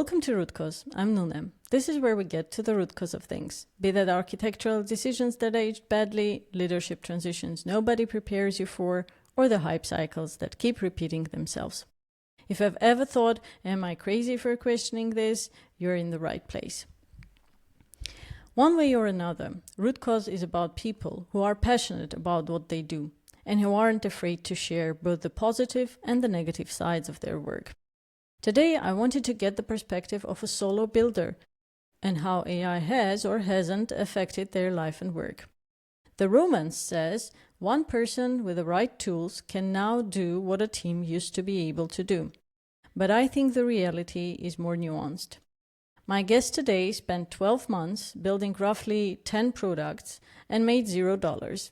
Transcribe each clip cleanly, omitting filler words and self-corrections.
Welcome to Root Cause. I'm Nunem. This is where we get to the root cause of things, be that architectural decisions that aged badly, leadership transitions nobody prepares you for, or the hype cycles that keep repeating themselves. If I've ever thought, am I crazy for questioning this? You're in the right place. One way or another, Root Cause is about people who are passionate about what they do and who aren't afraid to share both the positive and the negative sides of their work. Today, I wanted to get the perspective of a solo builder and how AI has or hasn't affected their life and work. The romance says one person with the right tools can now do what a team used to be able to do. But I think the reality is more nuanced. My guest today spent 12 months building roughly 10 products and made $0.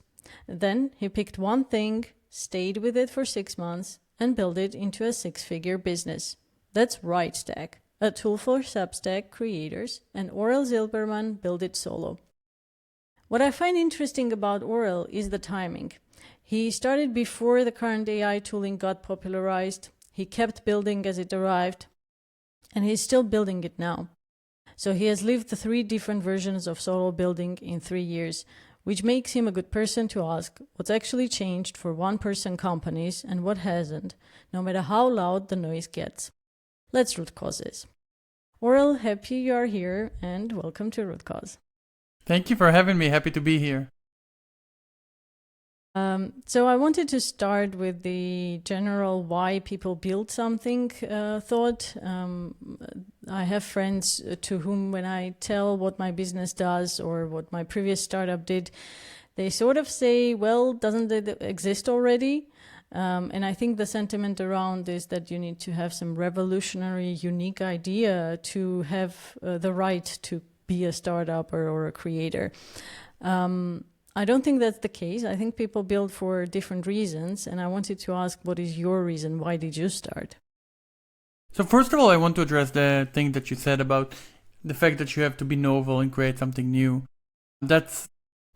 Then he picked one thing, stayed with it for 6 months, and built it into a 6-figure business. That's WriteStack, a tool for Substack creators, and Orel Zilberman built it solo. What I find interesting about Orel is the timing. He started before the current AI tooling got popularized, he kept building as it arrived, and he's still building it now. So he has lived the 3 different versions of solo building in 3 years, which makes him a good person to ask what's actually changed for one-person companies and what hasn't, no matter how loud the noise gets. Let's root causes. Orel, happy you are here and welcome to Root Cause. Thank you for having me. Happy to be here. So I wanted to start with the general why people build something thought. I have friends to whom when I tell what my business does or what my previous startup did, they sort of say, well, doesn't it exist already? And I think the sentiment around is that you need to have some revolutionary, unique idea to have the right to be a startup or a creator. I don't think that's the case. I think people build for different reasons. And I wanted to ask, what is your reason? Why did you start? So first of all, I want to address the thing that you said about the fact that you have to be novel and create something new. That's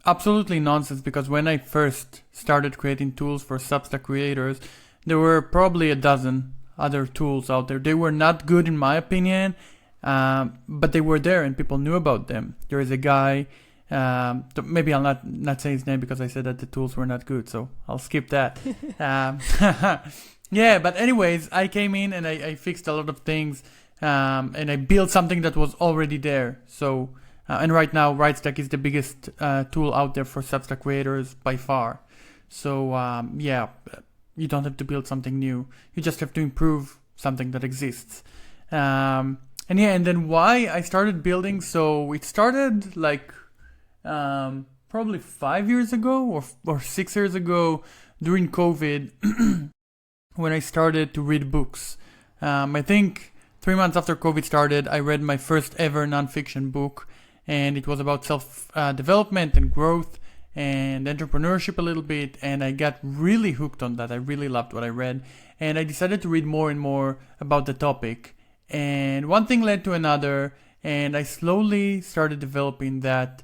absolutely nonsense, because when I first started creating tools for Substack creators, there were probably a dozen other tools out there. They were not good in my opinion, but they were there and people knew about them. There is a guy, maybe I'll not say his name because I said that the tools were not good, so I'll skip that. Yeah, but anyways, I came in and I fixed a lot of things, and I built something that was already there. So and right now, WriteStack is the biggest tool out there for Substack creators by far. So yeah, you don't have to build something new. You just have to improve something that exists. And then why I started building. So it started like probably 5 years ago or 6 years ago during COVID when I started to read books. I think 3 months after COVID started, I read my first ever nonfiction book. And it was about self-development and growth and entrepreneurship a little bit. And I got really hooked on that. I really loved what I read. And I decided to read more and more about the topic. And one thing led to another. And I slowly started developing that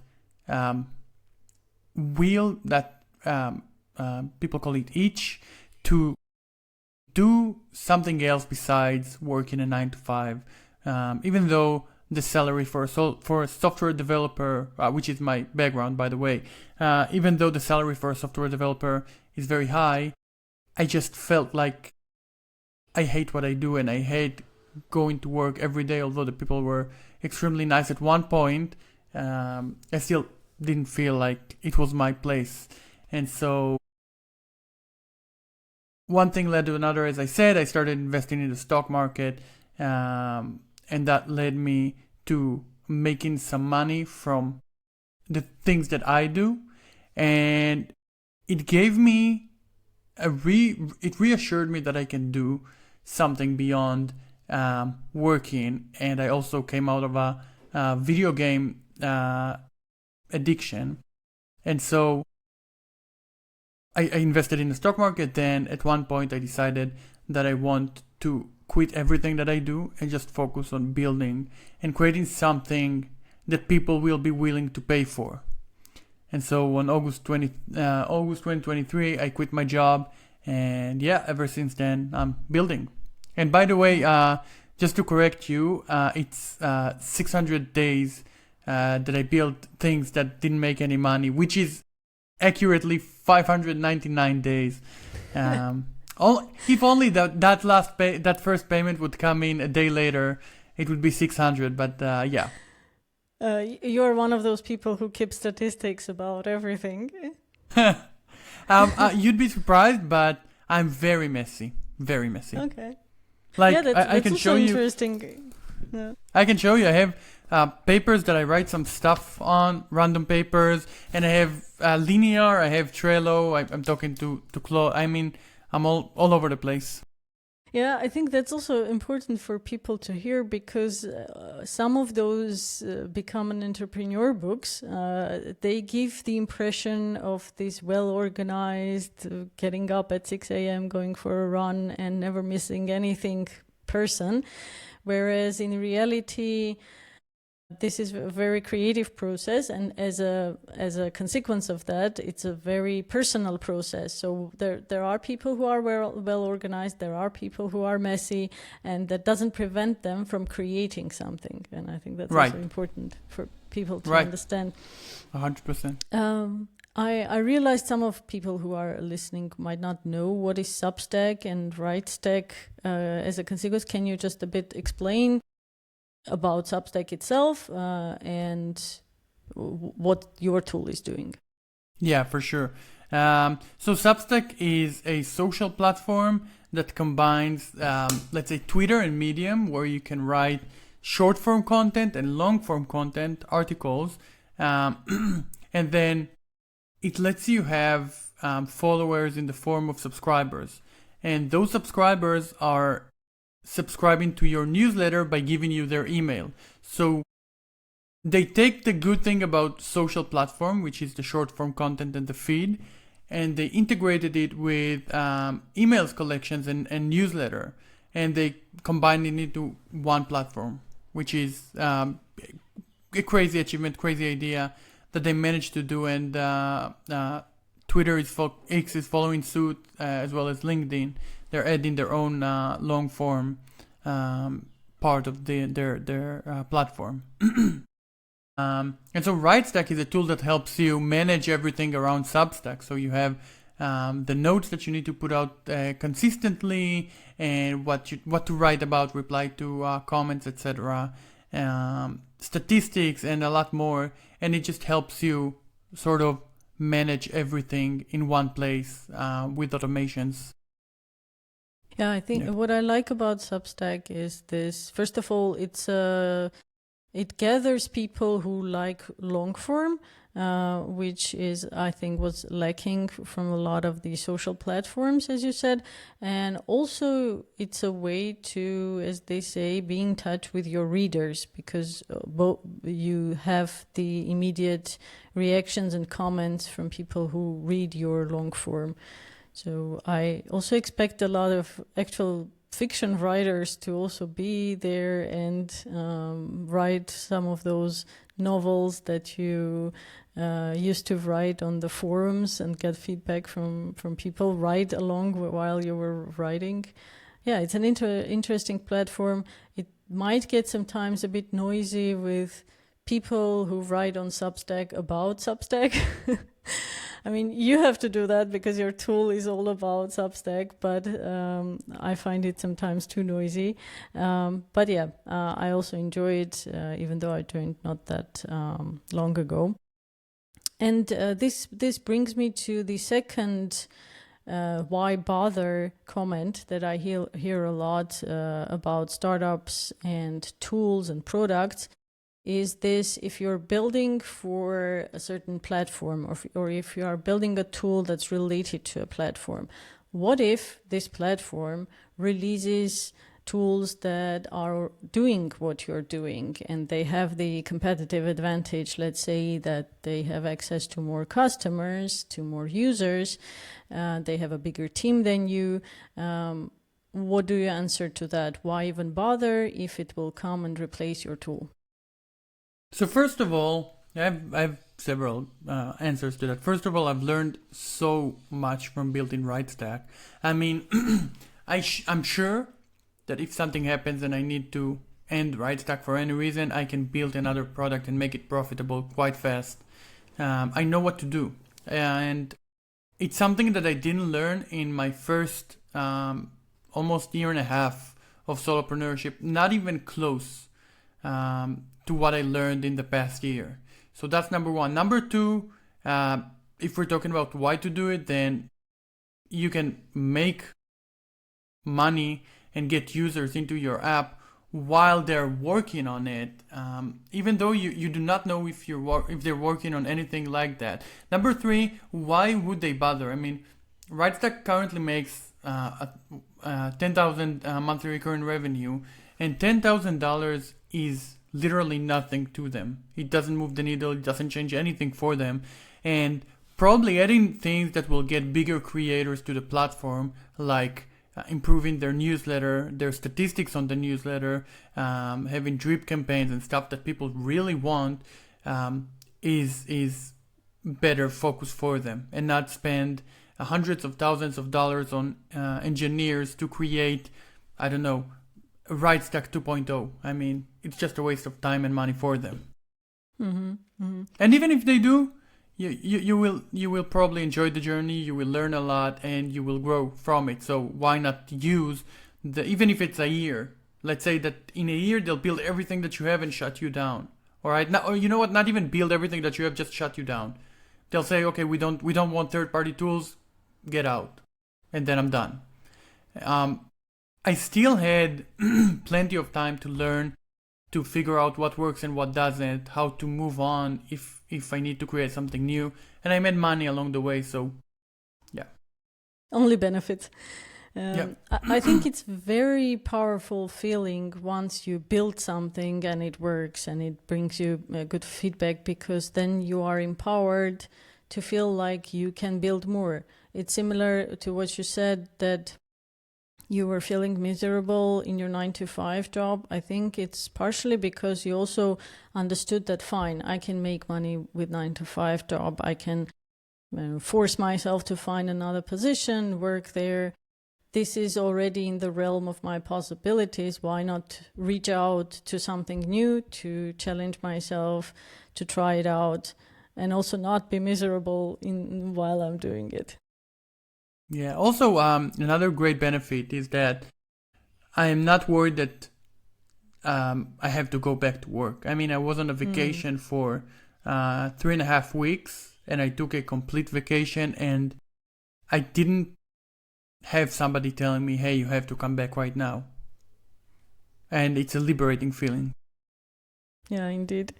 wheel that people call it itch to do something else besides working a 9 to 5. Even though the salary for a software developer, which is my background, by the way, even though the salary for a software developer is very high, I just felt like I hate what I do and I hate going to work every day. Although the people were extremely nice at one point, I still didn't feel like it was my place. And so one thing led to another. As I said, I started investing in the stock market. And that led me to making some money from the things that I do. And it gave me it reassured me that I can do something beyond working. And I also came out of a video game addiction. And so I invested in the stock market. Then at one point I decided that I want to quit everything that I do and just focus on building and creating something that people will be willing to pay for. And so on August 2023, I quit my job, and yeah, ever since then I'm building. And by the way, just to correct you, it's 600 days that I built things that didn't make any money, which is accurately 599 days. If only that first payment would come in a day later, it would be 600. But yeah. You're one of those people who keep statistics about everything. You'd be surprised, but I'm very messy. Very messy. Okay. Like, yeah, that's I can also show you. Interesting. Yeah. I can show you. I have papers that I write some stuff on, random papers, and I have Linear. I have Trello. I'm talking to Claude. I mean, I'm all over the place. Yeah, I think that's also important for people to hear, because some of those Become an Entrepreneur books, they give the impression of this well-organized, getting up at 6 a.m., going for a run and never missing anything person. Whereas in reality, this is a very creative process, and as a consequence of that, it's a very personal process. So there are people who are well organized, there are people who are messy, and that doesn't prevent them from creating something. And I think that's also important for people to understand. 100%. I realized some of people who are listening might not know what is Substack and WriteStack as a consequence. Can you just a bit explain about Substack itself and what your tool is doing? Yeah, for sure. So Substack is a social platform that combines, let's say, Twitter and Medium, where you can write short-form content and long-form content, articles, and then it lets you have followers in the form of subscribers. And those subscribers are subscribing to your newsletter by giving you their email. So they take the good thing about social platform, which is the short form content and the feed, and they integrated it with emails collections and newsletter, and they combined it into one platform, which is a crazy achievement, crazy idea that they managed to do. And Twitter X is following suit, as well as LinkedIn. They're adding their own long form part of their platform. And so WriteStack is a tool that helps you manage everything around Substack. So you have the notes that you need to put out consistently, and what to write about, reply to comments, etc. Statistics and a lot more. And it just helps you sort of manage everything in one place with automations. Yeah, I think what I like about Substack is this. First of all, it gathers people who like long form, which is, I think, was lacking from a lot of the social platforms, as you said. And also it's a way to, as they say, be in touch with your readers, because you have the immediate reactions and comments from people who read your long form. So I also expect a lot of actual fiction writers to also be there and write some of those novels that you used to write on the forums and get feedback from people right along while you were writing. Yeah, it's an interesting platform. It might get sometimes a bit noisy with people who write on Substack about Substack. I mean, you have to do that because your tool is all about Substack, but I find it sometimes too noisy. But yeah, I also enjoy it, even though I joined not that long ago. And this brings me to the second why bother comment that I hear a lot about startups and tools and products. Is this, if you're building for a certain platform, or if you are building a tool that's related to a platform, what if this platform releases tools that are doing what you're doing and they have the competitive advantage, let's say that they have access to more customers, to more users, they have a bigger team than you. What do you answer to that? Why even bother if it will come and replace your tool? So first of all, I have several answers to that. First of all, I've learned so much from building WriteStack. I mean, I'm sure that if something happens and I need to end WriteStack for any reason, I can build another product and make it profitable quite fast. I know what to do. And it's something that I didn't learn in my first almost year and a half of solopreneurship, not even close to what I learned in the past year. So that's number one. Number two, if we're talking about why to do it, then you can make money and get users into your app while they're working on it, even though you do not know if they're working on anything like that. Number three, why would they bother? I mean, WriteStack currently makes 10,000 monthly recurring revenue, and $10,000 is literally nothing to them. It doesn't move the needle. It doesn't change anything for them, and probably adding things that will get bigger creators to the platform, like improving their newsletter, their statistics on the newsletter, having drip campaigns and stuff that people really want, is better focus for them, and not spend hundreds of thousands of dollars on engineers to create, I don't know, WriteStack 2.0. I mean, it's just a waste of time and money for them. Mm-hmm. Mm-hmm. And even if they do, you will probably enjoy the journey, you will learn a lot, and you will grow from it. So why not use even if it's a year? Let's say that in a year they'll build everything that you have and shut you down. All right, now, or you know what? Not even build everything that you have, just shut you down. They'll say, okay, we don't want third-party tools, get out, and then I'm done. I still had plenty of time to learn, to figure out what works and what doesn't, how to move on if I need to create something new, and I made money along the way. So, yeah. Only benefits. Yeah. I think it's very powerful feeling once you build something and it works and it brings you good feedback, because then you are empowered to feel like you can build more. It's similar to what you said, that you were feeling miserable in your 9-to-5 job. I think it's partially because you also understood that, fine, I can make money with 9-to-5 job. I can force myself to find another position, work there. This is already in the realm of my possibilities. Why not reach out to something new, to challenge myself, to try it out, and also not be miserable while I'm doing it. Yeah. Also, another great benefit is that I am not worried that I have to go back to work. I mean, I was on a vacation for 3.5 weeks, and I took a complete vacation, and I didn't have somebody telling me, hey, you have to come back right now. And it's a liberating feeling. Yeah, indeed.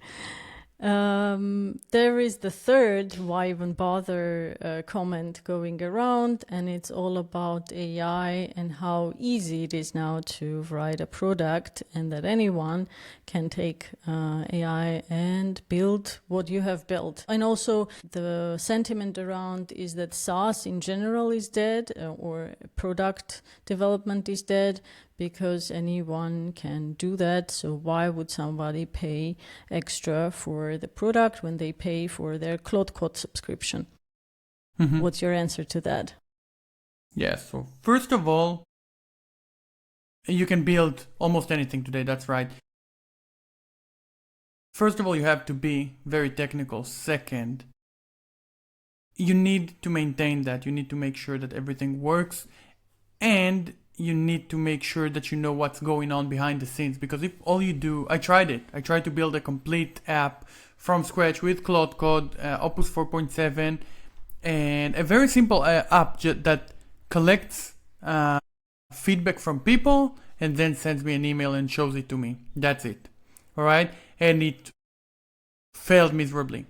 There is the third why even bother comment going around, and it's all about AI and how easy it is now to write a product, and that anyone can take AI and build what you have built. And also the sentiment around is that SaaS in general is dead, or product development is dead, because anyone can do that. So why would somebody pay extra for the product when they pay for their Claude Code subscription? Mm-hmm. What's your answer to that? Yeah, so first of all, you can build almost anything today, that's right. First of all, you have to be very technical. Second, you need to maintain that. You need to make sure that everything works, and you need to make sure that you know what's going on behind the scenes. Because if all you do, I tried it. I tried to build a complete app from scratch with Claude Code, Opus 4.7, and a very simple app that collects feedback from people and then sends me an email and shows it to me. That's it. All right? And it failed miserably.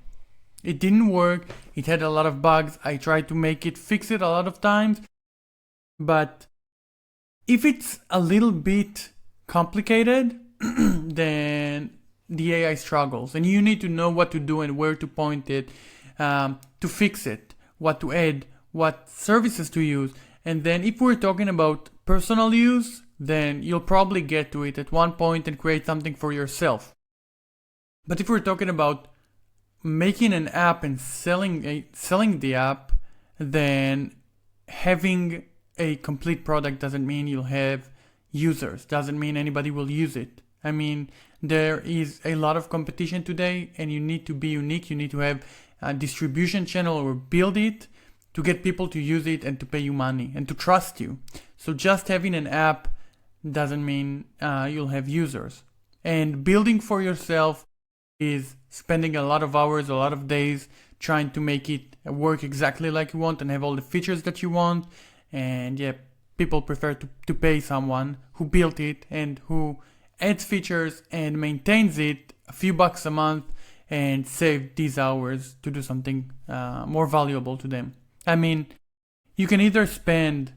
It didn't work. It had a lot of bugs. I tried to fix it a lot of times, but if it's a little bit complicated, then the AI struggles, and you need to know what to do and where to point it to fix it, what to add, what services to use. And then if we're talking about personal use, then you'll probably get to it at one point and create something for yourself. But if we're talking about making an app and selling the app, then having a complete product doesn't mean you'll have users. Doesn't mean anybody will use it. I mean, there is a lot of competition today, and you need to be unique. You need to have a distribution channel or build it to get people to use it and to pay you money and to trust you. So just having an app doesn't mean you'll have users. And building for yourself is spending a lot of hours, a lot of days trying to make it work exactly like you want and have all the features that you want. And yeah, people prefer to pay someone who built it and who adds features and maintains it a few bucks a month and save these hours to do something more valuable to them. I mean, you can either spend,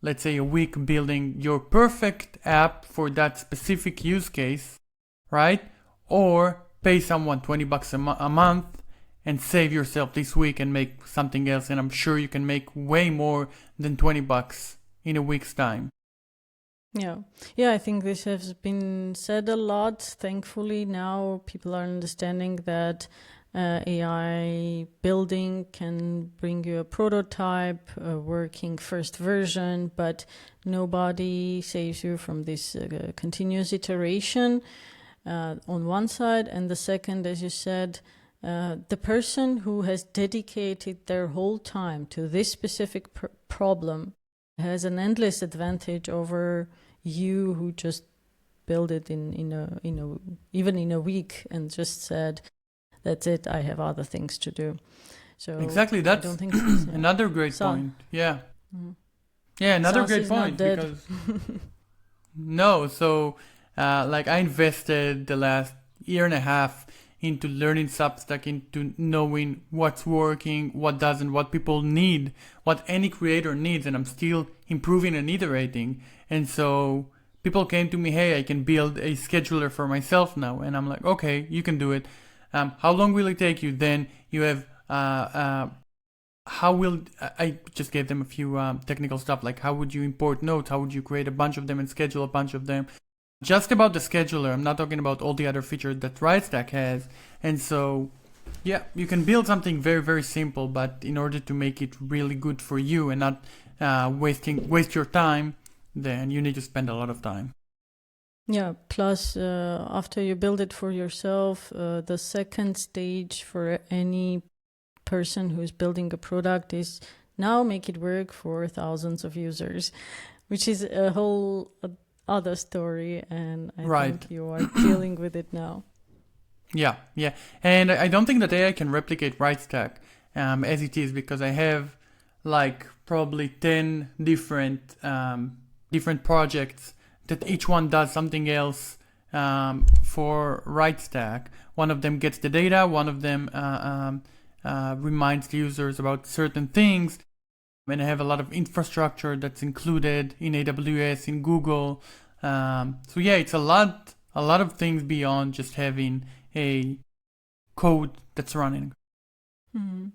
let's say, a week building your perfect app for that specific use case, right? Or pay someone $20 a month and save yourself this week and make something else. And I'm sure you can make way more than $20 in a week's time. Yeah, I think this has been said a lot. Thankfully, now people are understanding that AI building can bring you a prototype, a working first version, but nobody saves you from this continuous iteration on one side. And the second, as you said, the person who has dedicated their whole time to this specific problem has an endless advantage over you who just build it even in a week and just said, that's it, I have other things to do. So exactly, that's another great point. Yeah. Yeah, another SaaS great is not point dead. because no, so like I invested the last year and a half into learning Substack, into knowing what's working, what doesn't, what people need, what any creator needs, and I'm still improving and iterating. And so people came to me, hey, I can build a scheduler for myself now. And I'm like, okay, you can do it. How long will it take you? Then you have, I just gave them a few technical stuff, like how would you import notes? How would you create a bunch of them and schedule a bunch of them? Just about the scheduler, I'm not talking about all the other features that WriteStack has. And so, yeah, you can build something very, very simple, but in order to make it really good for you and not waste your time, then you need to spend a lot of time. Yeah, plus after you build it for yourself, the second stage for any person who's building a product is now make it work for thousands of users, which is a whole other story, and I think you are dealing with it now. Yeah. And I don't think that AI can replicate WriteStack as it is, because I have like probably 10 different projects that each one does something else for WriteStack. One of them gets the data, one of them reminds the users about certain things. And I have a lot of infrastructure that's included in AWS, in Google. So yeah, it's a lot of things beyond just having a code that's running. Mm-hmm.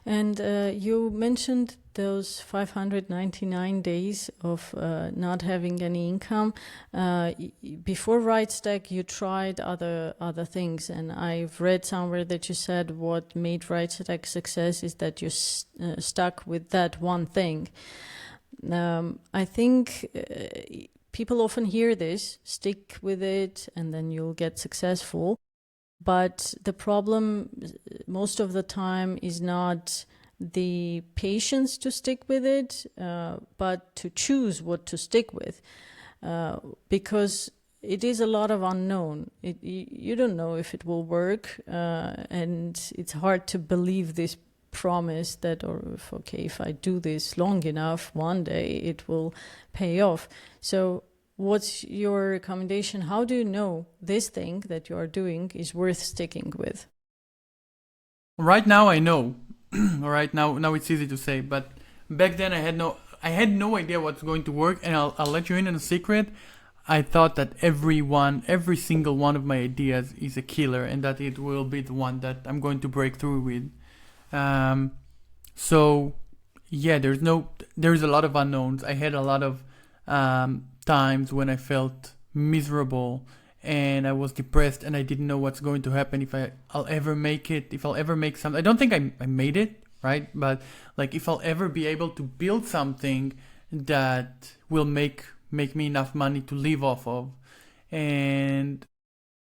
And you mentioned those 599 days of not having any income. Before WriteStack, you tried other things, and I've read somewhere that you said what made WriteStack success is that you stuck with that one thing. I think people often hear this, stick with it, and then you'll get successful. But the problem most of the time is not the patience to stick with it, but to choose what to stick with, because it is a lot of unknown. You don't know if it will work, and it's hard to believe this promise that, if I do this long enough, one day it will pay off. So what's your recommendation? How do you know this thing that you are doing is worth sticking with? Right now, I know. Right now it's easy to say, but back then I had no idea what's going to work. And I'll let you in on a secret. I thought that every single one of my ideas is a killer, and that it will be the one that I'm going to break through with. So yeah, there's a lot of unknowns. I had a lot of times when I felt miserable and I was depressed and I didn't know what's going to happen, if I'll ever make it, if I'll ever make something. I don't think I made it, right? But like if I'll ever be able to build something that will make make me enough money to live off of. And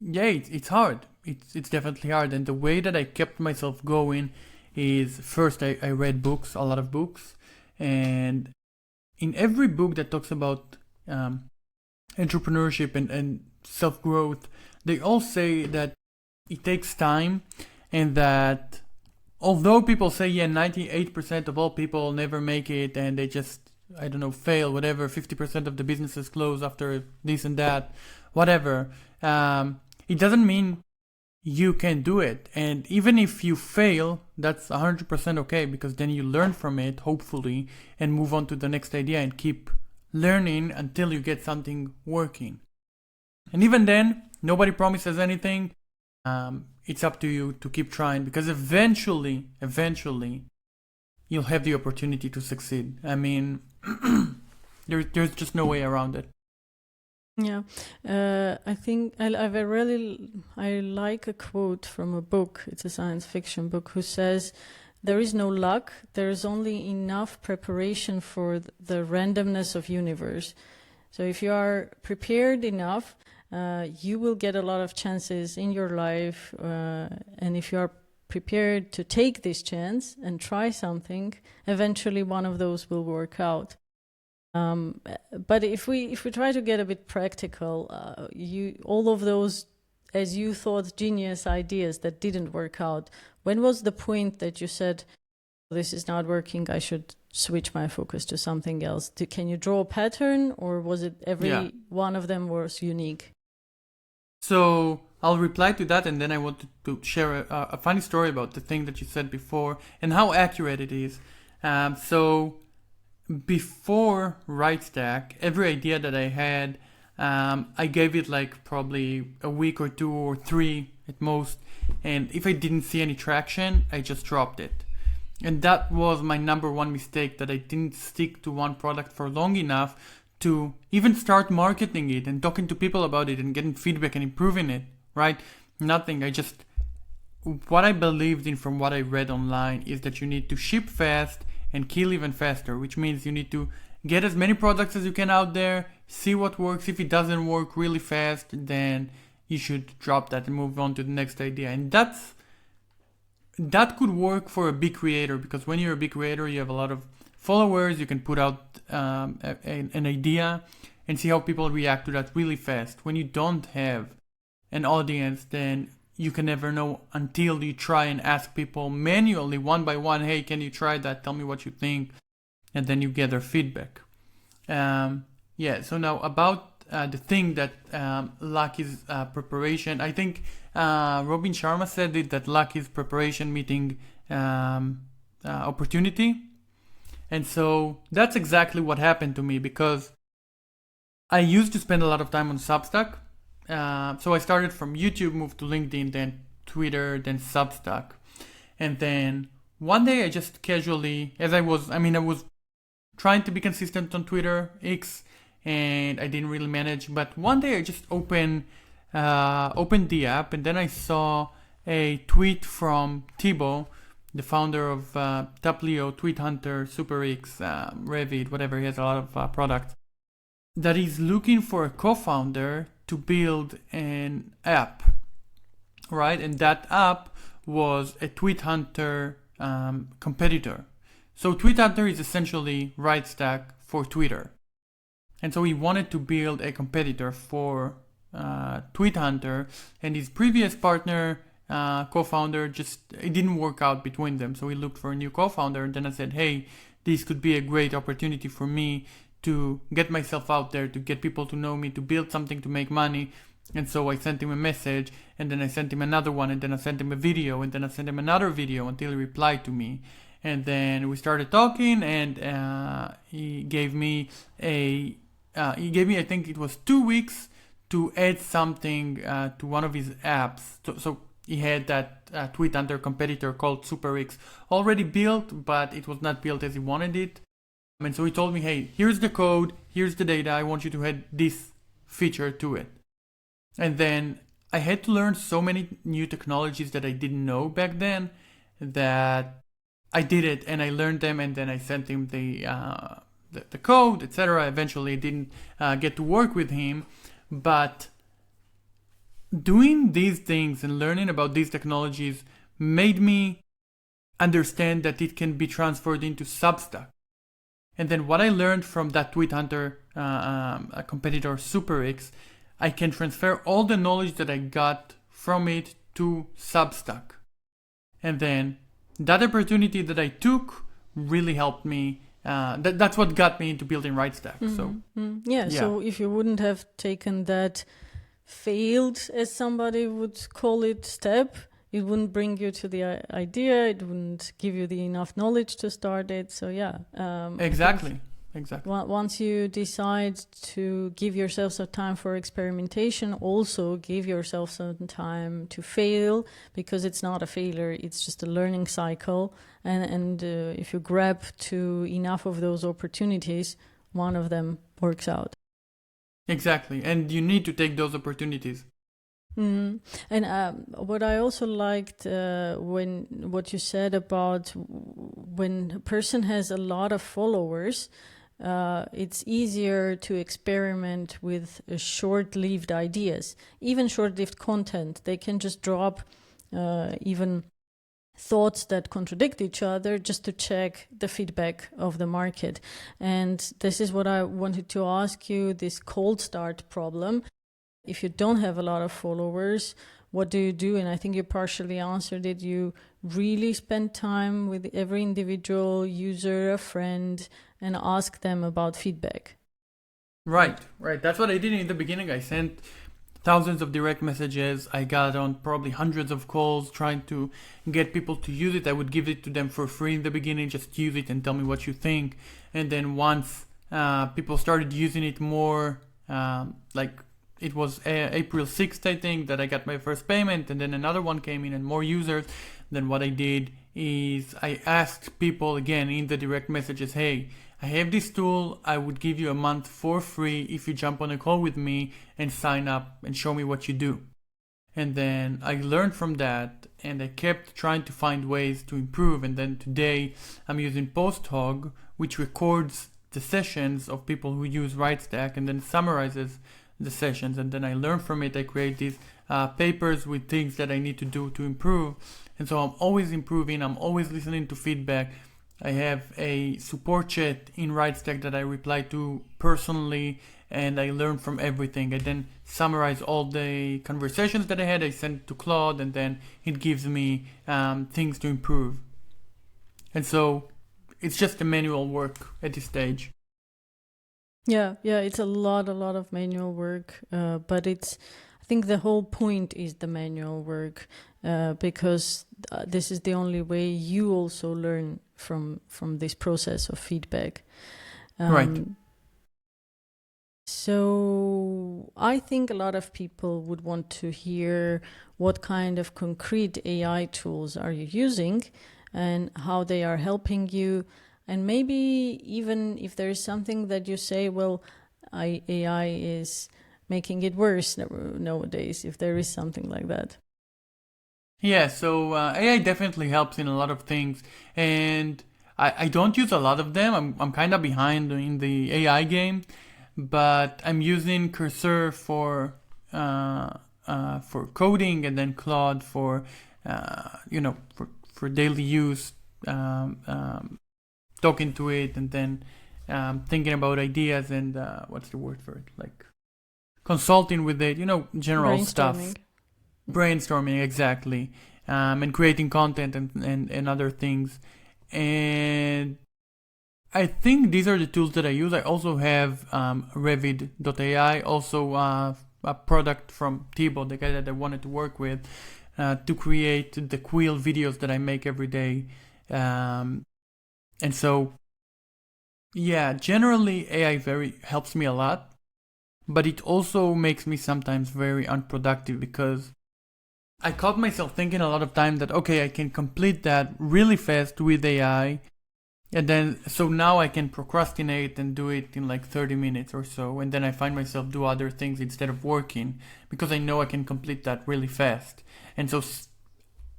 yeah, it's hard. It's definitely hard. And the way that I kept myself going is, first I read books, a lot of books, and in every book that talks about entrepreneurship and self-growth, they all say that it takes time, and that although people say, yeah, 98% of all people never make it and they just, I don't know, fail, whatever, 50% of the businesses close after this and that, whatever, it doesn't mean you can do it. And even if you fail, that's 100% okay, because then you learn from it, hopefully, and move on to the next idea and keep learning until you get something working. And even then, nobody promises anything. It's up to you to keep trying, because eventually, you'll have the opportunity to succeed. I mean, there's just no way around it. Yeah, I think I like a quote from a book. It's a science fiction book, who says, "There is no luck. There is only enough preparation for the randomness of universe." So if you are prepared enough, you will get a lot of chances in your life, and if you are prepared to take this chance and try something, eventually one of those will work out. But if we try to get a bit practical, all of those, as you thought, genius ideas that didn't work out, when was the point that you said, this is not working, I should switch my focus to something else? Can you draw a pattern, or was it every one of them was unique? So I'll reply to that, and then I wanted to share a funny story about the thing that you said before and how accurate it is. So before WriteStack, every idea that I had, I gave it like probably a week or 2 or 3 at most, and if I didn't see any traction, I just dropped it. And that was my number one mistake, that I didn't stick to one product for long enough to even start marketing it and talking to people about it and getting feedback and improving it, right? Nothing. What I believed in from what I read online is that you need to ship fast and kill even faster, which means you need to get as many products as you can out there, see what works. If it doesn't work really fast, then you should drop that and move on to the next idea. And that could work for a big creator, because when you're a big creator, you have a lot of followers, you can put out an idea and see how people react to that really fast. When you don't have an audience, then you can never know until you try and ask people manually, one by one, hey, can you try that? Tell me what you think. And then you gather feedback. So now about the thing that luck is preparation. I think Robin Sharma said it, that luck is preparation meeting opportunity. And so that's exactly what happened to me, because I used to spend a lot of time on Substack. So I started from YouTube, moved to LinkedIn, then Twitter, then Substack. And then one day I just casually, I was trying to be consistent on Twitter, X, and I didn't really manage. But one day I just opened the app, and then I saw a tweet from Thibaut, the founder of Taplio, Tweet Hunter, SuperX, Revit, whatever. He has a lot of products, that is looking for a co-founder to build an app, right? And that app was a Tweet Hunter competitor. So Tweet Hunter is essentially WriteStack for Twitter. And so he wanted to build a competitor for Tweet Hunter, and his previous partner, co-founder, it didn't work out between them. So he looked for a new co-founder, and then I said, hey, this could be a great opportunity for me to get myself out there, to get people to know me, to build something, to make money. And so I sent him a message, and then I sent him another one, and then I sent him a video, and then I sent him another video until he replied to me. And then we started talking, and he gave me, I think it was 2 weeks to add something to one of his apps. So he had that Tweet Hunter competitor called SuperX already built, but it was not built as he wanted it. And so he told me, hey, here's the code, here's the data, I want you to add this feature to it. And then I had to learn so many new technologies that I didn't know back then, that I did it and I learned them, and then I sent him the the code, etc. Eventually, I didn't get to work with him, but doing these things and learning about these technologies made me understand that it can be transferred into Substack. And then what I learned from that Tweet Hunter a competitor, SuperX, I can transfer all the knowledge that I got from it to Substack. And then that opportunity that I took really helped me. That's what got me into building WriteStack. Yeah, so if you wouldn't have taken that failed, as somebody would call it, step, it wouldn't bring you to the idea. It wouldn't give you the enough knowledge to start it. So exactly. Once you decide to give yourself some time for experimentation, also give yourself some time to fail, because it's not a failure, it's just a learning cycle. And if you grab to enough of those opportunities, one of them works out. Exactly. And you need to take those opportunities. And what I also liked what you said about when a person has a lot of followers, it's easier to experiment with short-lived ideas, even short-lived content. They can just drop even thoughts that contradict each other just to check the feedback of the market. And this is what I wanted to ask you, this cold start problem. If you don't have a lot of followers, what do you do? And I think you partially answered it. You really spend time with every individual user, a friend, and ask them about feedback. Right. That's what I did in the beginning. I sent thousands of direct messages. I got on probably hundreds of calls trying to get people to use it. I would give it to them for free in the beginning. Just use it and tell me what you think. And then once people started using it more, like it was April 6th, I think, that I got my first payment, and then another one came in and more users. Then what I did is I asked people again in the direct messages, hey, I have this tool. I would give you a month for free if you jump on a call with me and sign up and show me what you do. And then I learned from that, and I kept trying to find ways to improve. And then today I'm using PostHog, which records the sessions of people who use WriteStack and then summarizes the sessions. And then I learn from it. I create these papers with things that I need to do to improve. And so I'm always improving. I'm always listening to feedback. I have a support chat in WriteStack that I reply to personally, and I learn from everything. I then summarize all the conversations that I had. I send it to Claude, and then it gives me things to improve. And so it's just a manual work at this stage. Yeah, it's a lot of manual work, but I think the whole point is the manual work, because this is the only way you also learn from this process of feedback. Right. So I think a lot of people would want to hear what kind of concrete AI tools are you using and how they are helping you. And maybe even if there is something that you say, well, AI is making it worse nowadays, if there is something like that. Yeah, so AI definitely helps in a lot of things, and I don't use a lot of them. I'm kind of behind in the AI game, but I'm using Cursor for coding, and then Claude for daily use, talking to it, and then thinking about ideas and what's the word for it, like consulting with it, general stuff. Brainstorming, exactly, and creating content and other things. And I think these are the tools that I use. I also have Revid.ai, also a product from Thibaut, the guy that I wanted to work with, to create the quill videos that I make every day. And so, yeah, generally AI helps me a lot, but it also makes me sometimes very unproductive, because I caught myself thinking a lot of time that, okay, I can complete that really fast with AI, and then so now I can procrastinate and do it in like 30 minutes or so, and then I find myself do other things instead of working, because I know I can complete that really fast. And so,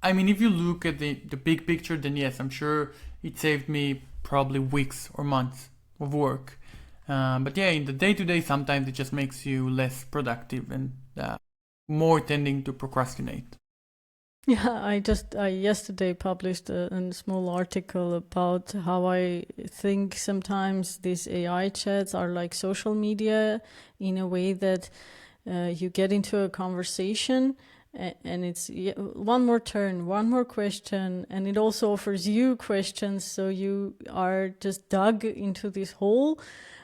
I mean, if you look at the big picture, then yes, I'm sure it saved me probably weeks or months of work. But yeah, in the day-to-day, sometimes it just makes you less productive and more tending to procrastinate. Yeah, I yesterday published a small article about how I think sometimes these AI chats are like social media in a way that you get into a conversation and it's one more turn, one more question, and it also offers you questions, so you are just dug into this hole.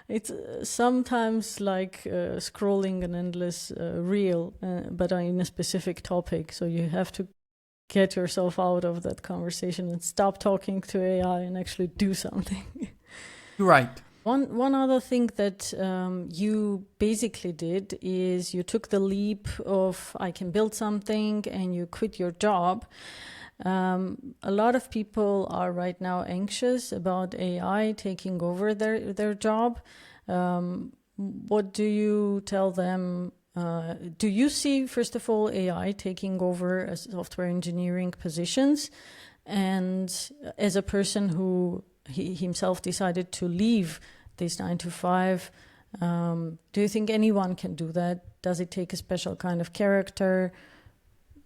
It's sometimes like scrolling an endless reel, but in a specific topic, so you have to get yourself out of that conversation and stop talking to AI and actually do something. Right. One other thing that you basically did is you took the leap of I can build something and you quit your job. A lot of people are right now anxious about AI taking over their job. What do you tell them? Do you see, first of all, AI taking over software engineering positions? And as a person who he himself decided to leave this 9 to 5, do you think anyone can do that? Does it take a special kind of character?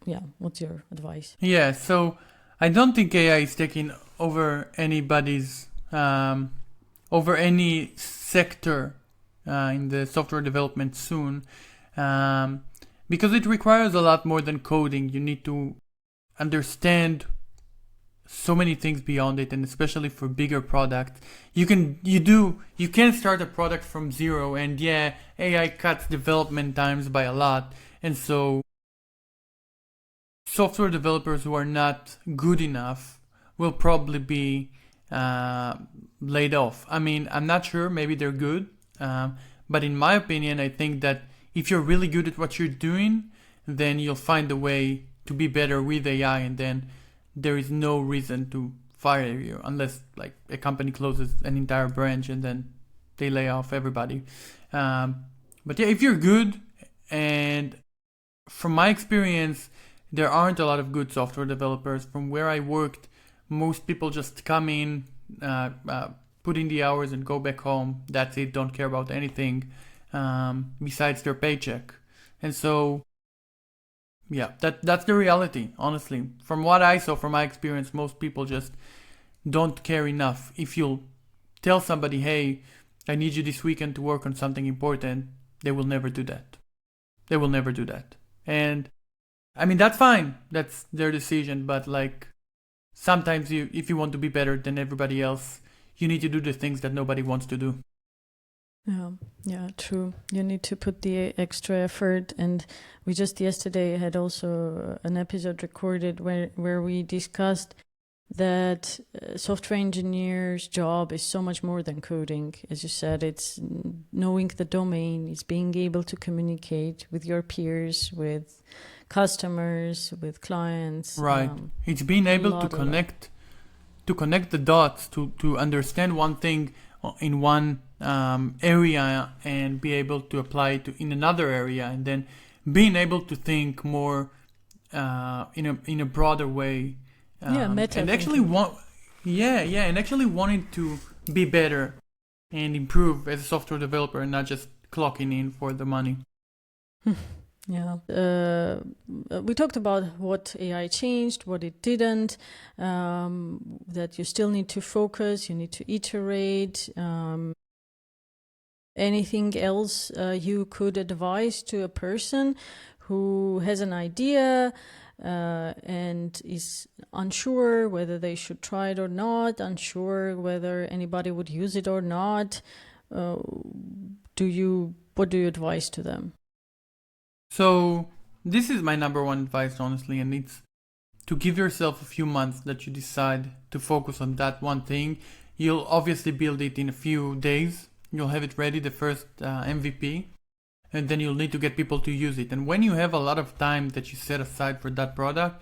Yeah, what's your advice? Yeah, so I don't think AI is taking over anybody's, over any sector in the software development soon, because it requires a lot more than coding. You need to understand so many things beyond it, and especially for bigger products, you can start a product from zero, and yeah, AI cuts development times by a lot, and so software developers who are not good enough will probably be laid off. I mean, I'm not sure, maybe they're good, but in my opinion, I think that if you're really good at what you're doing, then you'll find a way to be better with AI, and then there is no reason to fire you unless like a company closes an entire branch and then they lay off everybody. But yeah, if you're good, and from my experience, there aren't a lot of good software developers. From where I worked, most people just come in, put in the hours and go back home. That's it, don't care about anything besides their paycheck. And so yeah, that's the reality, honestly. From what I saw, from my experience, most people just don't care enough. If you'll tell somebody, hey, I need you this weekend to work on something important, they will never do that. They will never do that. And I mean, that's fine. That's their decision. But like, sometimes if you want to be better than everybody else, you need to do the things that nobody wants to do. Yeah, true. You need to put the extra effort, and we just yesterday had also an episode recorded where we discussed that software engineer's job is so much more than coding. As you said, it's knowing the domain, it's being able to communicate with your peers, with customers, with clients. Right. It's being able to connect the dots, to understand one thing in one area and be able to apply it in another area, and then being able to think more in a broader way. Meta and actually and actually wanting to be better and improve as a software developer, and not just clocking in for the money. Yeah. We talked about what AI changed, what it didn't, that you still need to focus, you need to iterate. Anything else you could advise to a person who has an idea and is unsure whether they should try it or not, unsure whether anybody would use it or not? What do you advise to them? So this is my number one advice, honestly, and it's to give yourself a few months that you decide to focus on that one thing. You'll obviously build it in a few days. You'll have it ready, the first MVP, and then you'll need to get people to use it. And when you have a lot of time that you set aside for that product,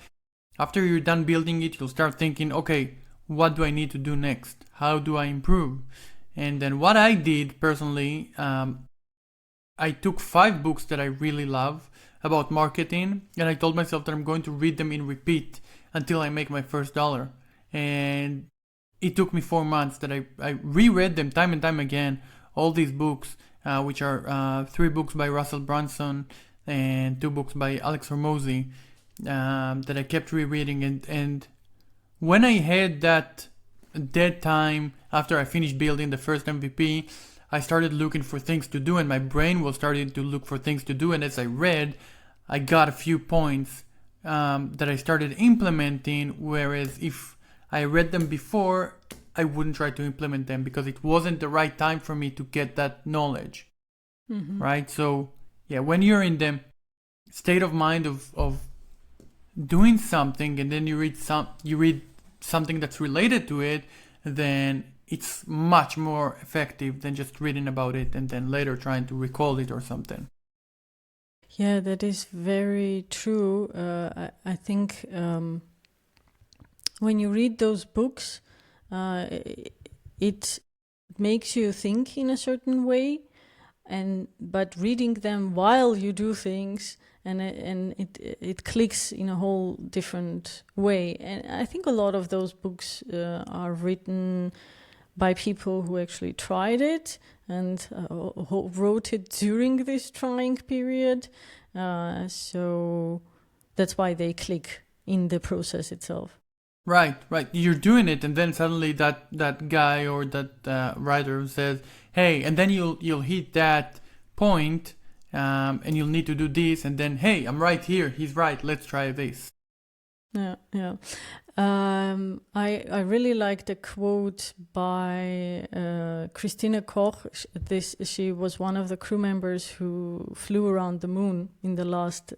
after you're done building it, you'll start thinking, okay, what do I need to do next? How do I improve? And then what I did personally, I took 5 books that I really love about marketing, and I told myself that I'm going to read them in repeat until I make my first $1. And it took me 4 months that I reread them time and time again, all these books, which are 3 books by Russell Brunson and 2 books by Alex Hormozy, that I kept rereading. And when I had that dead time after I finished building the first MVP, I started looking for things to do, and my brain was starting to look for things to do. And as I read, I got a few points that I started implementing, whereas if I read them before, I wouldn't try to implement them because it wasn't the right time for me to get that knowledge. Right? So yeah, when you're in the state of mind of doing something, and then you read something that's related to it, then it's much more effective than just reading about it and then later trying to recall it or something. Yeah, that is very true. I think when you read those books, it makes you think in a certain way, but reading them while you do things, and it clicks in a whole different way. And I think a lot of those books are written by people who actually tried it and who wrote it during this trying period. So that's why they click in the process itself. Right. You're doing it, and then suddenly that guy or that writer says, "Hey," and then you'll hit that point, and you'll need to do this, and then, "Hey, I'm right here. He's right. Let's try this." Yeah. I really like the quote by Christina Koch. She was one of the crew members who flew around the moon in the last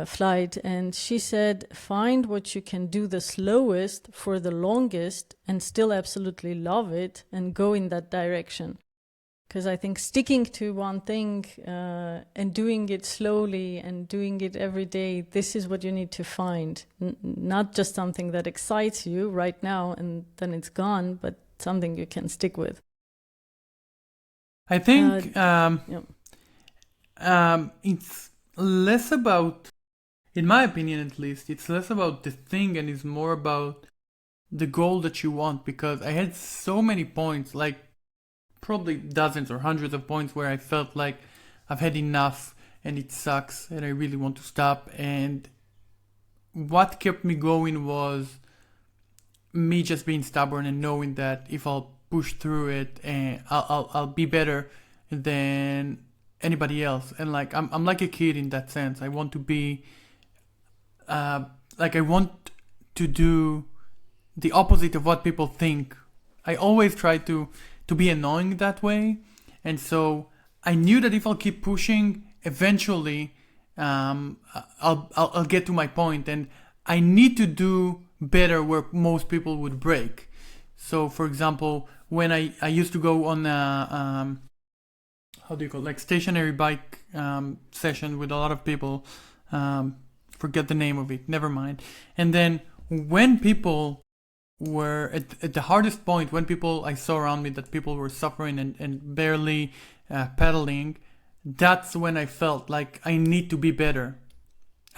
flight, and she said, "Find what you can do the slowest for the longest and still absolutely love it, and go in that direction." Because I think sticking to one thing and doing it slowly and doing it every day, this is what you need to find. Not just something that excites you right now and then it's gone, but something you can stick with. I think it's less about, in my opinion at least, it's less about the thing and it's more about the goal that you want. Because I had so many points, like probably dozens or hundreds of points where I felt like I've had enough and it sucks and I really want to stop. And what kept me going was me just being stubborn and knowing that if I'll push through it, and I'll be better than anybody else. And like I'm like a kid in that sense. I want to be I want to do the opposite of what people think. I always try to be annoying that way, and so I knew that if I'll keep pushing, eventually I'll get to my point, and I need to do better where most people would break. So for example, when I used to go on a stationary bike session with a lot of people, forget the name of it, never mind. And then when people were at the hardest point, when people I saw around me that people were suffering and barely pedaling, that's when I felt like I need to be better.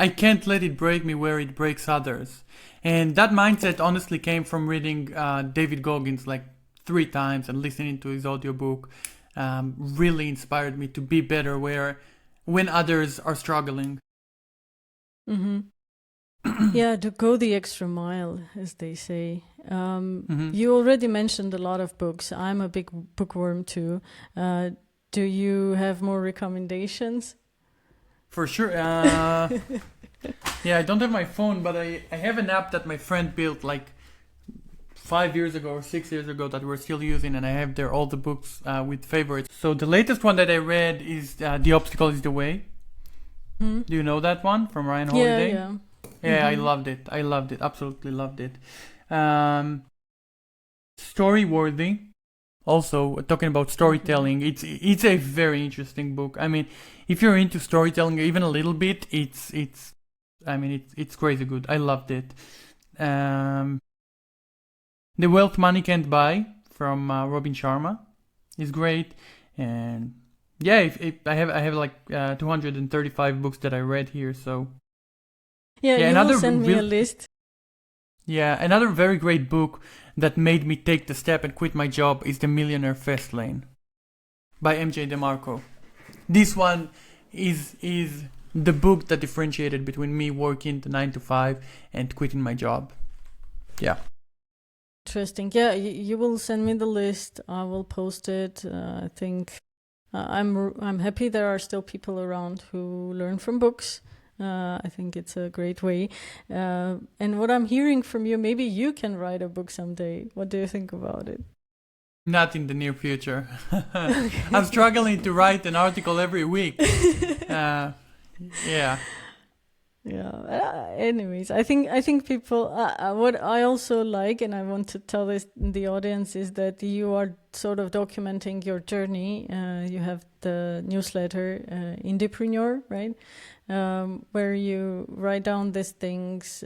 I can't let it break me where it breaks others. And that mindset honestly came from reading David Goggins like 3 times and listening to his audiobook. Really inspired me to be better when others are struggling. Mm-hmm. Yeah, to go the extra mile, as they say. You already mentioned a lot of books. I'm a big bookworm too. Do you have more recommendations? For sure. Yeah, I don't have my phone, but I have an app that my friend built like 5 years ago or 6 years ago that we're still using, and I have there all the books with favorites. So the latest one that I read is The Obstacle is the Way. Do you know that one from Ryan Holiday? Yeah. Yeah, I loved it. Absolutely loved it. Storyworthy. Also, talking about storytelling, it's a very interesting book. I mean, if you're into storytelling even a little bit, it's crazy good. I loved it. The Wealth Money Can't Buy from Robin Sharma is great. And yeah, I have like 235 books that I read here. So yeah, you will send me a list. Yeah, another very great book that made me take the step and quit my job is The Millionaire Fast Lane by MJ DeMarco. This one is the book that differentiated between me working the 9 to 5 and quitting my job. Yeah. Interesting. Yeah, you will send me the list. I will post it. I think I'm happy there are still people around who learn from books. I think it's a great way. And what I'm hearing from you, maybe you can write a book someday. What do you think about it? Not in the near future. I'm struggling to write an article every week. Yeah. Yeah. Anyways, I think people. What I also like, and I want to tell this the audience, is that you are sort of documenting your journey. You have the newsletter, Indiepreneur, right? Where you write down these things,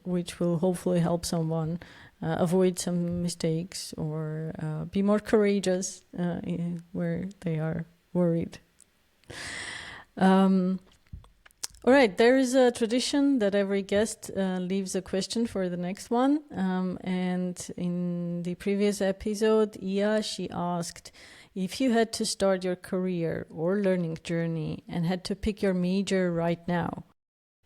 which will hopefully help someone avoid some mistakes or be more courageous where they are worried. All right, there is a tradition that every guest leaves a question for the next one. And in the previous episode, she asked, if you had to start your career or learning journey and had to pick your major right now,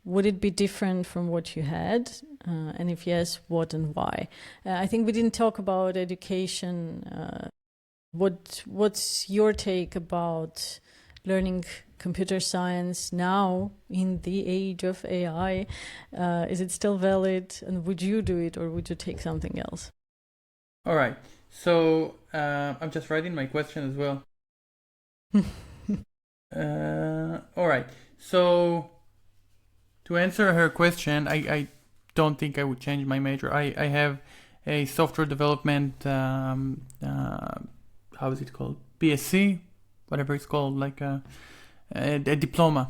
would it be different from what you had? And if yes, what and why? I think we didn't talk about education. What's your take about learning computer science now in the age of AI? Is it still valid? And would you do it or would you take something else? All right. So I'm just writing my question as well. All right. So to answer her question, I don't think I would change my major. I have a software development, how is it called? BSc, whatever it's called, like a diploma,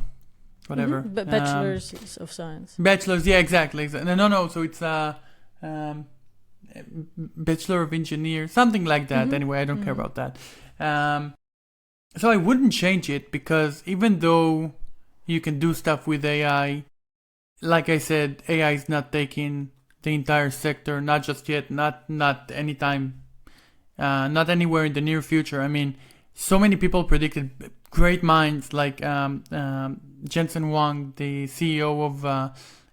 whatever. Mm-hmm. Bachelor's of Science. Bachelor's, yeah, exactly. No. So it's Bachelor of Engineer, something like that. Mm-hmm. Anyway, I don't care about that. So I wouldn't change it because even though you can do stuff with AI, like I said, AI is not taking the entire sector, not just yet, not anytime, not anywhere in the near future. I mean, so many people predicted, great minds like Jensen Huang, the CEO of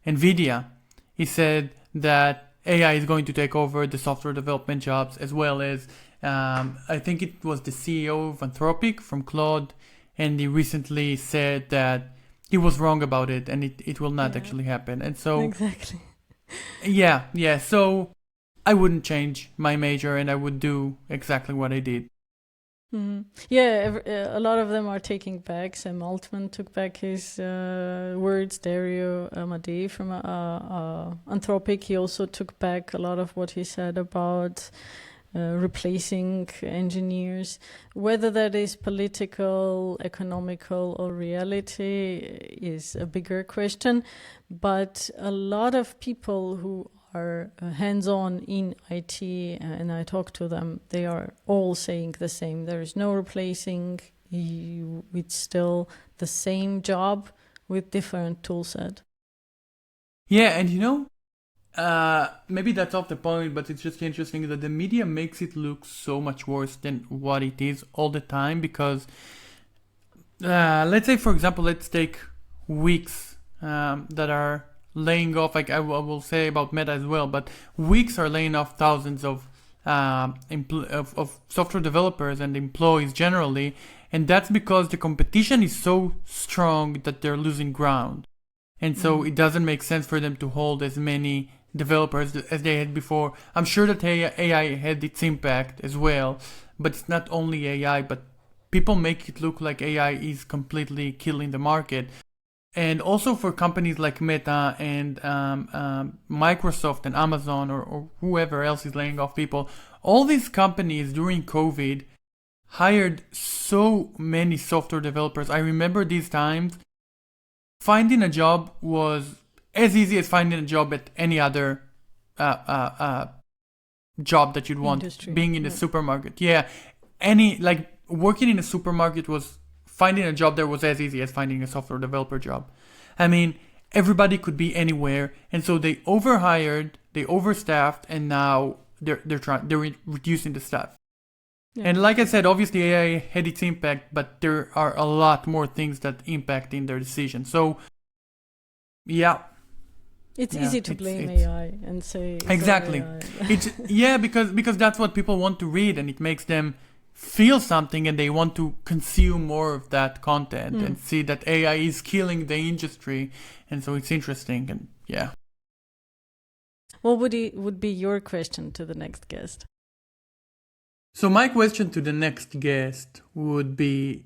NVIDIA. He said that AI is going to take over the software development jobs, as well as I think it was the CEO of Anthropic from Claude, and he recently said that he was wrong about it and it will not actually happen. And so exactly. Yeah. So I wouldn't change my major and I would do exactly what I did. Mm-hmm. Yeah, a lot of them are taking back. Sam Altman took back his words. Dario Amodei from Anthropic, he also took back a lot of what he said about replacing engineers. Whether that is political, economical, or reality is a bigger question. But a lot of people who are hands-on in IT, and I talk to them, they are all saying the same. There is no replacing you. It's still the same job with different tool set. Yeah, and maybe that's off the point, but it's just interesting that the media makes it look so much worse than what it is all the time. Because let's say, for example, let's take Wix that are laying off, like I will say about Meta as well, but Wix are laying off thousands of software developers and employees generally, and that's because the competition is so strong that they're losing ground. And so it doesn't make sense for them to hold as many developers as they had before. I'm sure that AI had its impact as well, but it's not only AI, but people make it look like AI is completely killing the market. And also for companies like Meta and Microsoft and Amazon or whoever else is laying off people, all these companies during COVID hired so many software developers. I remember these times, finding a job was as easy as finding a job at any other job that you'd want. Industry. Being in the supermarket. Yeah. Working in a supermarket was, finding a job there was as easy as finding a software developer job. I mean, everybody could be anywhere, and so they overhired they overstaffed, and now they're reducing the staff. Yeah. And like I said, obviously AI had its impact, but there are a lot more things that impact in their decision. So, yeah. It's easy to blame it's AI and say it's exactly. all AI. It's because that's what people want to read, and it makes them feel something, and they want to consume more of that content and see that AI is killing the industry, and so it's interesting. And yeah. What would be your question to the next guest? So my question to the next guest would be,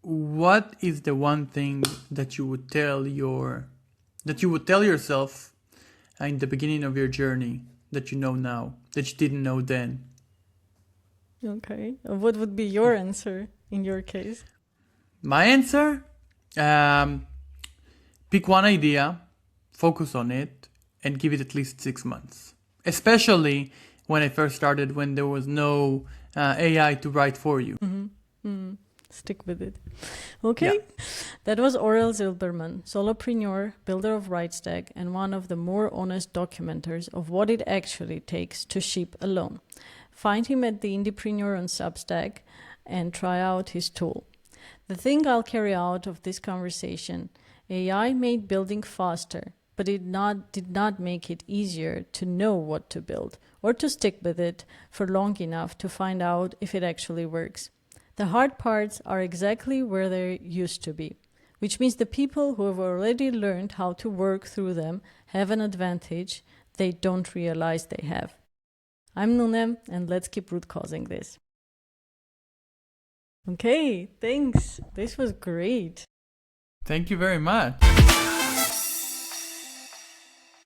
what is the one thing that you would tell yourself in the beginning of your journey that you know now, that you didn't know then? Okay. What would be your answer in your case? My answer? Pick one idea, focus on it, and give it at least 6 months. Especially when I first started, when there was no AI to write for you. Stick with it. Okay. Yeah. That was Orel Zilberman, solopreneur, builder of WriteStack, and one of the more honest documenters of what it actually takes to ship alone. Find him at the Indiepreneur on Substack and try out his tool. The thing I'll carry out of this conversation, AI made building faster, but it did not make it easier to know what to build or to stick with it for long enough to find out if it actually works. The hard parts are exactly where they used to be, which means the people who have already learned how to work through them have an advantage they don't realize they have. I'm Nunem, and let's keep root causing this. Okay, thanks. This was great. Thank you very much.